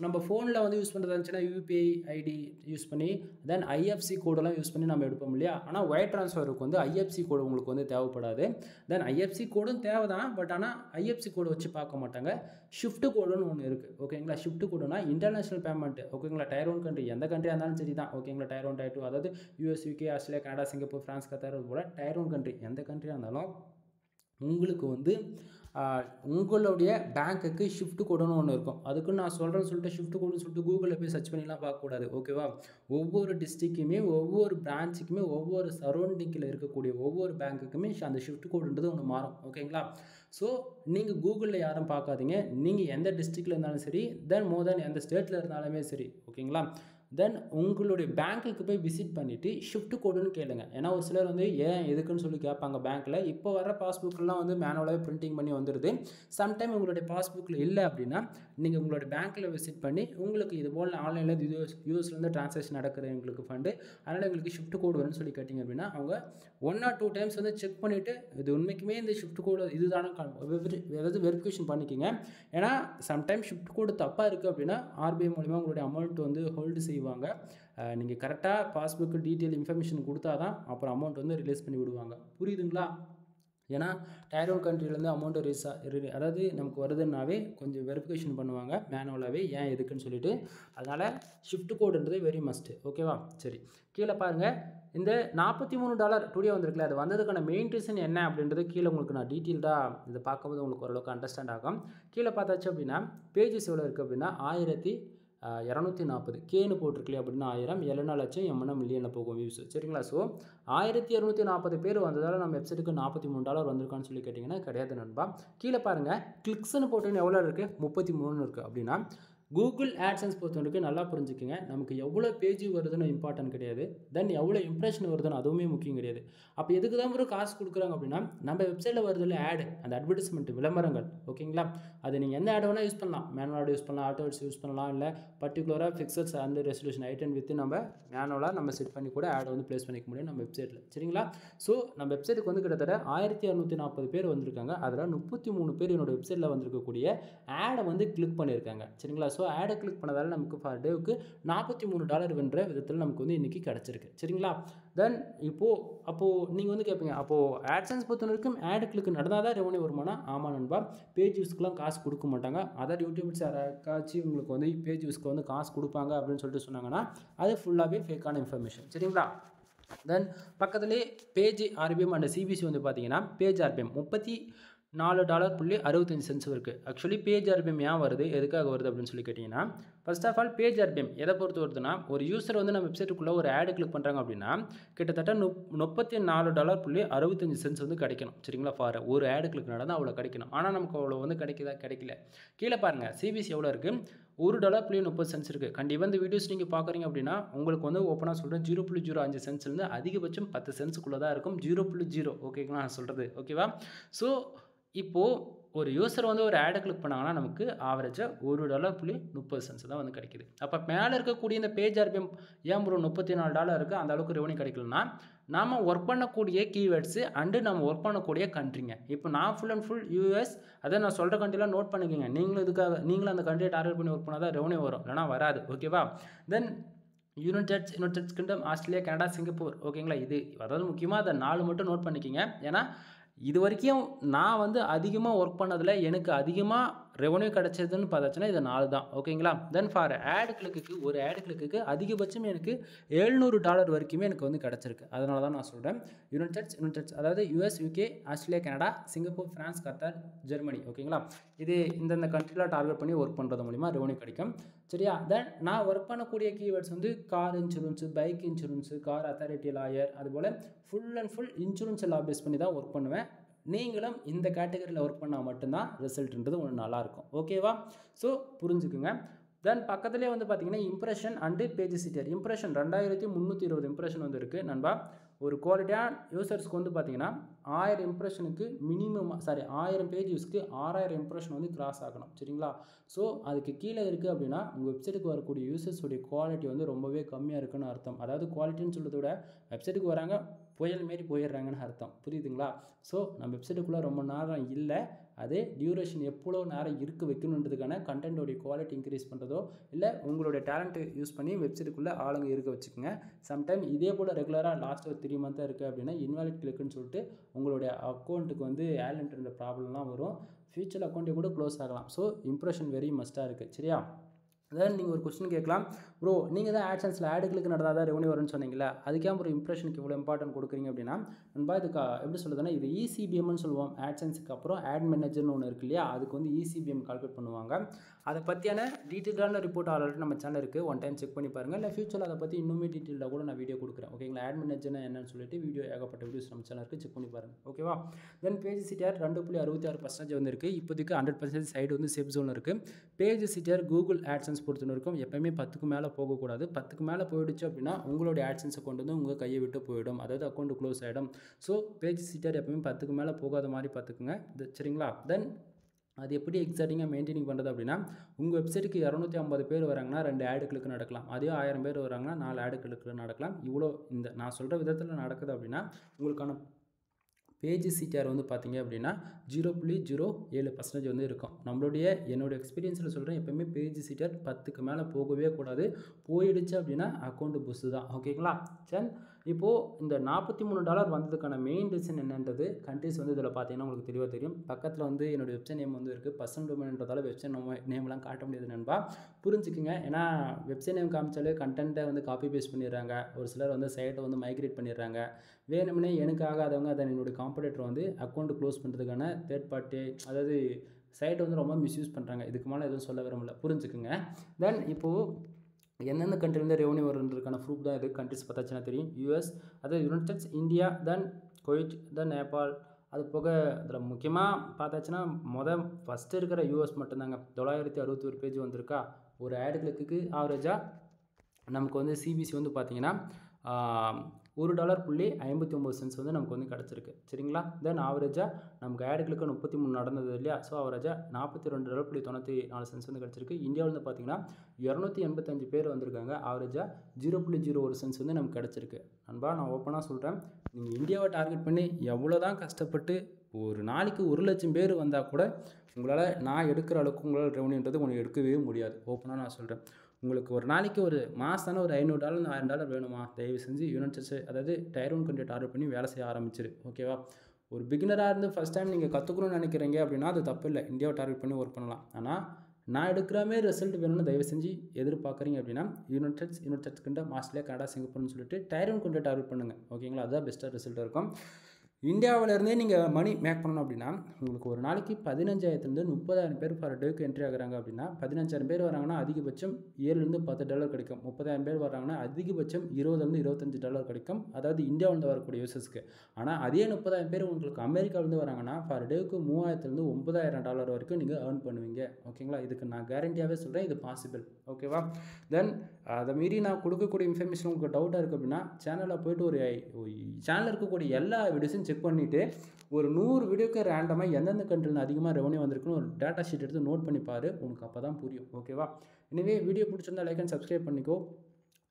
நம்ம ஃபோனில் வந்து யூஸ் பண்ணுறதா இருந்துச்சுன்னா UPI ID யூஸ் பண்ணி தென் IFSC கோடெல்லாம் யூஸ் பண்ணி நம்ம எடுப்போம் இல்லையா. ஆனால் ஒயர் வயர் ட்ரான்ஸ்ஃபருக்கு வந்து ஐஎஃப்சி கோடு உங்களுக்கு வந்து தேவைப்படாது. தென் ஐஎஃப்சி கோடும் தேவை தான். பட் ஆனால் ஐஎஃப்சி கோடு வச்சு பார்க்க மாட்டாங்க. ஷிஃப்ட் கோடுன்னு ஒன்று இருக்குது. ஓகேங்களா? ஷிஃப்ட் கோடுனா இன்டர்நேஷனல் பேமெண்ட். ஓகேங்களா? டயர் 1 கண்ட்ரி எந்த கண்ட்ரியாக இருந்தாலும் சரி தான். ஓகேங்களா? டயர் 1 டயர் 2 அதாவது US, UK, Australia, Canada, Singapore, France, Qatar அது போல் டயர் 1 கண்ட்ரி எந்த கண்ட்ரியாக இருந்தாலும் உங்களுக்கு வந்து உங்களுடைய பேங்க்குக்கு ஷிஃப்ட் கோடுன்னு ஒன்று இருக்கும். அதுக்குன்னு நான் சொல்கிறேன்னு சொல்லிட்டு ஷிஃப்ட் கோடுன்னு சொல்லிட்டு கூகுளில் போய் சர்ச் பண்ணிலாம் பார்க்கக்கூடாது. ஓகேவா? ஒவ்வொரு டிஸ்ட்ரிக்குமே, ஒவ்வொரு பிரான்ச்சுக்குமே, ஒவ்வொரு சரௌண்டிங்கில் இருக்கக்கூடிய ஒவ்வொரு பேங்க்குக்குமே அந்த ஷிஃப்ட் கோடுன்றது ஒன்று மாறும். ஓகேங்களா? ஸோ நீங்கள் கூகுளில் யாரும் பார்க்காதீங்க. நீங்கள் எந்த டிஸ்ட்ரிக்டில் இருந்தாலும் சரி, தென் மோர் தென் எந்த ஸ்டேட்டில் இருந்தாலுமே சரி. ஓகேங்களா? தென் உங்களுடைய பேங்க்குக்கு போய் விசிட் பண்ணிவிட்டு ஷிஃப்ட் கோடுன்னு கேளுங்க. ஏன்னா ஒரு சிலர் வந்து ஏன் எதுக்குன்னு சொல்லி கேட்பாங்க பேங்க்கில். இப்போ வர பாஸ்புக்கெலாம் வந்து மேனுவலாகவே பிரிண்டிங் பண்ணி வந்துடுது. சம்டைம் உங்களுடைய பாஸ்புக்கில் இல்லை அப்படின்னா நீங்கள் உங்களுடைய பேங்க்கில் விசிட் பண்ணி உங்களுக்கு இது போல் ஆன்லைனில் யூஎஸ்லேருந்து ட்ரான்சாக்ஷன் நடக்கிற எங்களுக்கு ஃபண்டு, அதனால் எங்களுக்கு ஷிஃப்ட் கோடு வரும்னு சொல்லி கேட்டிங்க அப்படின்னா அவங்க 1 or 2 டைம்ஸ் வந்து செக் பண்ணிவிட்டு இது உண்மைக்குமே இந்த ஷிஃப்ட் கோடு இதுதானே ஏதாவது வெரிஃபிகேஷன் பண்ணிக்கோங்க. ஏன்னா சம்டைம் ஷிஃப்ட் கோடு தப்பாக இருக்குது அப்படின்னா ஆர்பிஐ மூலிமா உங்களுடைய அமௌண்ட் வந்து ஹோல்டு செய்வாங்க. நீங்கள் கரெக்டாக பாஸ்புக்கு டீட்டெயில் இன்ஃபர்மேஷன் கொடுத்தா தான் அப்புறம் அமௌண்ட் வந்து ரிலீஸ் பண்ணி விடுவாங்க. புரியுதுங்களா? ஏன்னா டயர் 1 கண்ட்ரிலேருந்து அமௌண்ட்டு அதாவது நமக்கு வருதுன்னாவே கொஞ்சம் வெரிஃபிகேஷன் பண்ணுவாங்க மேனுவலாகவே, ஏன் எதுக்குன்னு சொல்லிட்டு. அதனால் ஷிஃப்ட் கோடுன்றது வெரி மஸ்ட்டு. ஓகேவா? சரி, கீழே பாருங்கள். இந்த $43 டுடே வந்திருக்குல்ல, அது வந்ததுக்கான மெயின் ரீசன் என்ன அப்படின்றது கீழே உங்களுக்கு நான் டீட்டெயில்டாக இதை பார்க்கும்போது உங்களுக்கு ஓரளவுக்கு அண்டர்ஸ்டாண்ட் ஆகும். கீழே பார்த்தாச்சு அப்படின்னா பேஜஸ் எவ்வளோ இருக்குது அப்படின்னா 1240 கேன்னு போட்டிருக்கலையே அப்படின்னா 1000, எல்னா லட்சம், எம்னா மில்லியனில் போகும் வியூஸ். சரிங்களா? ஸோ 1240 பேர் வந்ததால் நம்ம வெப்சைட்டுக்கு $43 வந்திருக்கான்னு சொல்லி கேட்டிங்கன்னா கிடையாது நண்பா. கீழே பாருங்கள், கிளிக்ஸ்ன்னு போட்டுன்னு எவ்வளோ இருக்குது, 33 இருக்குது. அப்படின்னா கூகுள் ஆட்சன்ஸ் பொறுத்த வரைக்கும் நல்லா புரிஞ்சுக்கோங்க. நமக்கு எவ்வளோ பேஜ் வருதுன்னு இம்பார்ட்டன்ட் கிடையாது. தென் எவ்வளோ இம்ப்ரெஷன் வருதுன்னு அதுவுமே முக்கியம் கிடையாது. அப்போ எதுக்கு தான் ஒரு காசு கொடுக்குறாங்க அப்படின்னா நம்ம வெப்சைட்டில் வருதில்ல ஆடு, அந்த அட்வர்டைஸ்மெண்ட் விளம்பரங்கள். ஓகேங்களா? அது நீங்கள் எந்த ஆட் வேணால் யூஸ் பண்ணலாம். மேனுவல் ஆட் யூஸ் பண்ணலாம், ஆட்டோ ஆட்ஸ் யூஸ் பண்ணலாம், இல்லை பர்டிகுலராக ஃபிக்ஸட்ஸ் அந்த ரெசல்யூஷன் ஐட்டன் வித்து நம்ம மேனுவலாக நம்ம செட் பண்ணி கூட ஆட் வந்து ப்ளேஸ் பண்ணிக்க முடியும் நம்ம வெப்சைட்டில். சரிங்களா? ஸோ நம்ம வெப்சைட்டுக்கு வந்து கிட்டத்தட்ட 1240 பேர் வந்திருக்காங்க. அதில் 33 பேர் என்னோட வெப்சைட்டில் வந்திருக்கக்கூடிய ஆடை வந்து கிளிக் பண்ணியிருக்காங்க. சரிங்களா? ஸோ ஆடை கிளிக் பண்ணதால் நமக்கு ஃபார் டேவுக்கு $43 வென்ற விதத்தில் நமக்கு வந்து இன்றைக்கி கிடச்சிருக்கு. சரிங்களா? தென் அப்போது நீங்கள் வந்து கேட்பீங்க, அப்போது ஆட்சன்ஸ் பொறுத்த வரைக்கும் ஆடு கிளிக் நடந்தால் தான் ரெவன்யூ வருமானா? ஆமாம் நண்பா. பேஜ் யூஸ்க்குலாம் காசு கொடுக்க மாட்டாங்க. அதாவது யூடியூப்ஸ் யாராச்சும் உங்களுக்கு வந்து பேஜ் யூஸ்க்கு வந்து காசு கொடுப்பாங்க அப்படின்னு சொல்லிட்டு சொன்னாங்கன்னா அது ஃபுல்லாகவே ஃபேக்கான இன்ஃபர்மேஷன். சரிங்களா? தென் பக்கத்துலேயே பேஜ் ஆர்பிஎம் அண்ட் சிபிசி வந்து பார்த்தீங்கன்னா பேஜ் ஆர்பிஎம் $34.65 இருக்குது. ஆக்சுவலி பேஜ் ஆர்பிஎம் ஏன் வருது, எதுக்காக வருது அப்படின்னு சொல்லி கேட்டிங்கன்னா, first of all page RPM எதை பொறுத்து வருதுன்னா, ஒரு யூசர் வந்து நம்ம வெப்சைட்டுக்குள்ளே ஒரு ஆடு கிளிக் பண்ணுறாங்க அப்படின்னா கிட்டத்தட்ட $34.65 வந்து கிடைக்கணும். சரிங்களா? ஃபார் ஒரு ஆடு கிளிக் நடந்தால் அவ்வளோ கிடைக்கணும். ஆனால் நமக்கு அவ்வளோ வந்து கிடைக்கல. கீழே பாருங்கள், சிபிசி எவ்வளோ இருக்குது, $1.30 இருக்குது. கண்டிப்பாக இந்த வீடியோஸ் நீங்கள் பார்க்குறீங்க அப்படின்னா உங்களுக்கு வந்து ஓப்பனாக சொல்கிறேன் 0.05 சென்ட்ஸ்லேருந்து அதிகபட்சம் 10 சென்ட்ஸுக்குள்ளே தான் இருக்கும். 0.0 ஓகேங்களா நான் சொல்கிறது? ஓகேவா? ஸோ இப்போது ஒரு யூசர் வந்து ஒரு ஆடை கிளிக் பண்ணாங்கன்னா நமக்கு ஆவரேஜாக $1.30 தான் வந்து கிடைக்குது. அப்போ மேலே இருக்கக்கூடிய இந்த பேஜ் ஆர்பிஎம் ஏன் ப்ரோ $34 இருக்குது, அந்த அளவுக்கு ரெவன்யூ கிடைக்கலன்னா நாம் ஒர்க் பண்ணக்கூடிய கீவேர்ட்ஸு அண்டு நம்ம ஒர்க் பண்ணக்கூடிய கண்ட்ரிங்க. இப்போ நான் ஃபுல் அண்ட் ஃபுல் யூஎஸ், அதை நான் சொல்கிற கண்ட்ரிலாம் நோட் பண்ணிக்கோங்க. நீங்களும் அந்த கண்ட்ரியை டார்கெட் பண்ணி ஒர்க் பண்ணால் தான் ரெவன்யூ வரும், இல்லைனா வராது. ஓகேவா? தென் United kingdom, Australia, Canada, Singapore. ஓகேங்களா? இது அதாவது முக்கியமாக அதை 4 மட்டும் நோட் பண்ணிக்கிங்க. ஏன்னா இது வரைக்கும் நான் வந்து அதிகமாக ஒர்க் பண்ணதில் எனக்கு அதிகமாக ரெவன்யூ கிடச்சதுன்னு பார்த்தாச்சுன்னா இது 4 தான். ஓகேங்களா? தென் ஃபார் ஆட் கிளிக்கு ஒரு ஆட் கிளிக்கு அதிகபட்சம் எனக்கு $700 வரைக்குமே எனக்கு வந்து கிடச்சிருக்கு. அதனால தான் நான் சொல்கிறேன் யுனைடெட்ஸ் அதாவது US, UK, Australia, Canada, Singapore, France, Qatar, Germany. ஓகேங்களா? இது இந்தந்த கண்ட்ரியில் டார்கெட் பண்ணி ஒர்க் பண்ணுறது மூலிமா ரெவன்யூ கிடைக்கும். சரியா? தென் நான் ஒர்க் பண்ணக்கூடிய கீவேர்ட்ஸ் வந்து car insurance, bike insurance, car authority lawyer, அதுபோல் full and full insurance law base பண்ணி தான் ஒர்க் பண்ணுவேன். நீங்களும் இந்த கேட்டகரியில் ஒர்க் பண்ணால் மட்டும்தான் ரிசல்ட்ன்றது ஒன்று நல்லாயிருக்கும். ஓகேவா? ஸோ புரிஞ்சுக்குங்க. தென் பக்கத்துலேயே வந்து பார்த்தீங்கன்னா impression and page sitter. Impression 2320 impression வந்து இருக்குது நண்பா. ஒரு குவாலிட்டியான யூசர்ஸ்க்கு வந்து பார்த்தீங்கன்னா 1000 இம்ப்ரெஷனுக்கு மினிமம் 1000 பேஜ் யூஸ்க்கு 6000 இம்ப்ரெஷன் வந்து கிராஸ் ஆகணும். சரிங்களா? ஸோ அதுக்கு கீழே இருக்குது அப்படின்னா உங்கள் வெப்சைட்டுக்கு வரக்கூடிய யூசர்ஸுடைய குவாலிட்டி வந்து ரொம்பவே கம்மியாக இருக்குன்னு அர்த்தம். அதாவது குவாலிட்டின்னு சொல்கிறத விட வெப்சைட்டுக்கு வராங்க, புயல் மாரி போயிடுறாங்கன்னு அர்த்தம். புரியுதுங்களா? ஸோ நம்ம வெப்சைட்டுக்குள்ளே ரொம்ப நேரம் இல்லை, அதே டியூரேஷன் எவ்வளோ நேரம் இருக்க வைக்கணுன்றதுக்கான கண்டென்ட்டோடைய குவாலிட்டி இன்க்ரீஸ் பண்ணுறதோ இல்லை உங்களுடைய டேலண்ட்டு யூஸ் பண்ணி வெப்சைட்டுக்குள்ளே ஆளுங்க இருக்க வச்சுக்கோங்க. சம்டைம் இதே போல் ரெகுலராக லாஸ்ட் ஒரு 3 மந்த்தாக இருக்குது அப்படின்னா இன்வாலிட் கிளிக்குன்னு சொல்லிட்டு உங்களுடைய அக்கௌண்ட்டுக்கு வந்து ஆலன்ட்ன்ற ப்ராப்ளம்லாம் வரும். ஃபியூச்சர் அக்கௌண்ட்டே கூட க்ளோஸ் ஆகலாம். ஸோ இம்ப்ரெஷன் வெரி மஸ்ட்டாக இருக்குது. சரியா? அதாவது நீங்கள் ஒரு கொஸ்டின் கேட்கலாம், ப்ரோ நீங்கள் தான் ஆட்சன்ஸில் ஆடுகளுக்கு நடந்தால் தான் ரெவன்யூ வரும்னு சொன்னீங்களா, அதுக்கே ஒரு இம்ப்ரெஷனுக்கு இவ்வளோ இம்பார்ட்டன்ட் கொடுக்குறீங்க அப்படின்னா, நண்பா இதுக்கு எப்படி சொல்லுதுன்னா, இது இசிபிஎம்னு சொல்லுவோம். ஆட்சன்ஸுக்கு அப்புறம் ஆட் மேனேஜர்னு ஒன்று இருக்கு இல்லையா, அதுக்கு வந்து இசிபிஎம் கால்குலேட் பண்ணுவாங்க. அதை பற்றியான டீட்டெயிலான ரிப்போர்ட் ஆல்ரெடி நம்ம சேனல் இருக்குது, ஒன் டைம் செக் பண்ணி பாருங்கள். இல்லை ஃபியூச்சரில் அதை பற்றி இன்னுமே டீட்டெயிலாக கூட நான் வீடியோ கொடுக்குறேன். ஓகேங்களா? ஆட் மேனேஜர்னா என்னன்னு சொல்லிட்டு வீடியோ ஏகப்பட்ட வீடியோஸ் நம்ம சேனல் இருக்குது, செக் பண்ணி பாருங்கள். ஓகேவா? தென் பேஜ் சிடிஆர் 2.66% வந்து இருக்குது. இப்போதைக்கு 100% சைடு வந்து சேஃப் ஜோன் இருக்குது. பேஜ் சிடிஆர் கூகுள் ஆட்சன்ஸ் பொறுத்து இருக்கும். எப்போயுமே 10க்கு மேலே போகக்கூடாது. 10க்கு மேலே போயிடுச்சு அப்படின்னா உங்களுடைய ஆட்சன்ஸை கொண்டு வந்து உங்கள் கையை விட்டு போயிடும், அதாவது அக்கௌண்ட் க்ளோஸ் ஆகிடும். ஸோ பேஜ் சிடிஆர் எப்போயுமே 10க்கு மேலே போகாத மாதிரி பார்த்துக்குங்க. சரிங்களா? தென் அது எப்படி எக்ஸாக்டிங்காக மெயின்டைனிங் பண்ணுறது அப்படின்னா, உங்கள் வெப்சைட்டுக்கு 250 பேர் வராங்கன்னா 2 ஆடு கிளிக்கு நடக்கலாம். அதே 1000 பேர் வராங்கன்னா 4 ஆடு கிளிக்கு நடக்கலாம். இவ்வளோ இந்த நான் சொல்கிற விதத்தில் நடக்குது அப்படின்னா உங்களுக்கான பேஜ் சிடிஆர் வந்து பார்த்தீங்க அப்படின்னா 0.07% வந்து இருக்கும். என்னோடய எக்ஸ்பீரியன்ஸில் சொல்கிறேன், எப்போயுமே பேஜ் சிடிஆர் 10க்கு மேலே போகவே கூடாது. போயிடுச்சு அப்படின்னா அக்கௌண்ட் புஸ்ஸு தான். ஓகேங்களா? சரி, இப்போது இந்த $43 வந்ததுக்கான மெயின் ரீசன் என்னன்றது கண்ட்ரிஸ் வந்து இதில் பார்த்தீங்கன்னா உங்களுக்கு தெளிவாக தெரியும். பக்கத்தில் வந்து என்னோடய வெப்சைட் நேம் வந்து இருக்குது. பர்சனல் டொமைன்றதால வெப்சைட் நேம்லாம் காட்ட முடியாது நண்பா, புரிஞ்சுக்குங்க. ஏன்னா வெப்சைட் நேம் காமிச்சாலே கண்டென்ட்டை வந்து காப்பி பேஸ்ட் பண்ணிடுறாங்க. ஒரு சிலர் வந்து சைட்டை வந்து மைக்ரேட் பண்ணிடுறாங்க. வேணும்னே எனக்கு ஆகாதவங்க அதை என்னுடைய காம்படிட்டர் வந்து அக்கௌண்ட் க்ளோஸ் பண்ணுறதுக்கான தேர்ட் பார்ட்டி, அதாவது சைட்டை வந்து ரொம்ப மிஸ்யூஸ் பண்ணுறாங்க. இதுக்கு மேலே எதுவும் சொல்ல விரும்பல, புரிஞ்சுக்குங்க. தென் இப்போது எந்தெந்த கண்ட்ரிலேருந்து ரெவன்யூ வருன்றதுக்கான ப்ரூஃப் தான் இது. கண்ட்ரிஸ் பார்த்தாச்சுன்னா தெரியும். யூஎஸ், அதாவது யுனைடெட் ஸ்டேட்ஸ், இந்தியா, தென் குவைட், தென் நேபாள். அது போக அதில் முக்கியமாக பார்த்தாச்சுன்னா ஃபஸ்ட்டு இருக்கிற யூஎஸ் மட்டும்தாங்க. 961 பேஜ் வந்திருக்கா. ஒரு ஆடு கிளிக்கு ஆவரேஜாக நமக்கு வந்து சிபிசி வந்து பார்த்திங்கன்னா $1.59 வந்து நமக்கு வந்து கிடச்சிருக்கு. சரிங்களா? தென் ஆவரேஜாக நமக்கு ஆடுகளுக்கு 33 நடந்தது இல்லையா, ஸோ ஆவரேஜாக $42.94 வந்து கிடச்சிருக்கு. இந்தியாவில் வந்து பார்த்திங்கன்னா 285 பேர் வந்திருக்காங்க. ஆவரேஜாக 0.01 சென்ஸ் வந்து நமக்கு கிடச்சிருக்கு. நண்பா நான் ஓப்பனாக சொல்கிறேன், நீங்கள் இந்தியாவை டார்கெட் பண்ணி எவ்வளோ தான் கஷ்டப்பட்டு ஒரு நாளைக்கு 1,00,000 பேர் வந்தால் கூட உங்களால் நான் எடுக்கிற அளவுக்கு உங்களால் ரெவன்யூன்றது உங்களுக்கு எடுக்கவே முடியாது. ஓப்பனாக நான் சொல்கிறேன். உங்களுக்கு ஒரு நாளைக்கு ஒரு மாதம் ஒரு $500 $1000 வேணுமா, தயவு செஞ்சு யுனைடெட் ஸ்டேட்ஸ், அதாவது டயர் 1 கண்ட்ரி டார்கெட் பண்ணி வேலை செய்ய ஆரம்பிச்சிரு. ஓகேவா? ஒரு பிகினராக இருந்து ஃபஸ்ட் டைம் நீங்கள் கற்றுக்கணும்னு நினைக்கிறீங்க அப்படின்னா அது தப்பு இல்லை, இந்தியாவை டார்கெட் பண்ணி ஒர்க் பண்ணலாம். ஆனால் நான் எடுக்கிற மாதிரி ரிசல்ட் வேணும்னு தயவு செஞ்சு எதிர்பார்க்குறீங்க அப்படின்னா United States country, Australia, Canada, சிங்கப்பூர்னு சொல்லிட்டு டயர் 1 கண்ட்ரி டார்கெட் பண்ணுங்கள். ஓகேங்களா? அதுதான் பெஸ்ட்டாக ரிசல்ட் இருக்கும். இந்தியாவிலேருந்தே நீங்கள் மணி மேக் பண்ணணும் அப்படின்னா உங்களுக்கு ஒரு நாளைக்கு 15,000 30,000 பேர் பர் டேக்கு என்ட்ரி ஆகுறாங்க அப்படின்னா 15,000 பேர் வராங்கன்னா அதிகபட்சம் $7-10 கிடைக்கும். 30,000 பேர் வராங்கன்னா அதிகபட்சம் $20-25 கிடைக்கும், அதாவது இந்தியாவிலேருந்து வரக்கூடிய யூசர்ஸ்க்கு. ஆனால் அதே 30,000 பேர் உங்களுக்கு அமெரிக்காவிலேருந்து வராங்கன்னா பர் டேக்கு $3,000-9,000 வரைக்கும் நீங்கள் ஏர்ன் பண்ணுவீங்க. ஓகேங்களா? இதுக்கு நான் கேரண்டியாகவே சொல்கிறேன், இது பாசிபிள். ஓகேவா? தென் அதை மீறி நான் கொடுக்கக்கூடிய இன்ஃபர்மேஷன் உங்களுக்கு டவுட்டாக இருக்குது அப்படின்னா சேனலில் போய்ட்டு ஒரு சேனலில் இருக்கக்கூடிய எல்லா வீடியோஸும் செக் பண்ணிவிட்டு ஒரு 100 வீடியோக்கு ரேண்டமாக எந்தெந்த கண்ட்ரியில் அதிகமாக ரெவன்யூ வந்திருக்குன்னு ஒரு டேட்டா ஷீட் எடுத்து நோட் பண்ணி பாரு, உனக்கு அப்போ தான் புரியும். ஓகேவா? எனவே வீடியோ பிடிச்சிருந்தா லைக் அண்ட் சப்ஸ்கிரைப் பண்ணிக்கோ.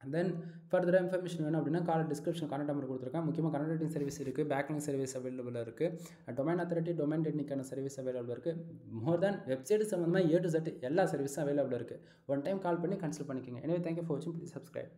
தென் ஃபர்தர் இன்ஃபர்மேஷன் வேணும் அப்படின்னா டிஸ்கிரிப்ஷன் கான்டாக்ட் நம்பர் கொடுத்துருக்கேன். முக்கியமாக கனெக்டிங் சர்வீஸ் இருக்குது, பேக்லிங் சர்வீஸ் அவைலபிளாக இருக்குது, டொமைன் அத்தாரிட்டி, டொமைன் டெக்னிக்கான சர்வீஸ் அவைலபிளாக இருக்குது. மோர் தேன் வெப்சைட் சம்மந்தமாக A to Z எல்லா சர்வீஸும் அவைலபிளாக இருக்குது. ஒன் டைம் கால் பண்ணி கன்சல்ட் பண்ணிக்கோங்க. எனவே தேங்க்யூ ஃபார் வாட்சிங். Please subscribe.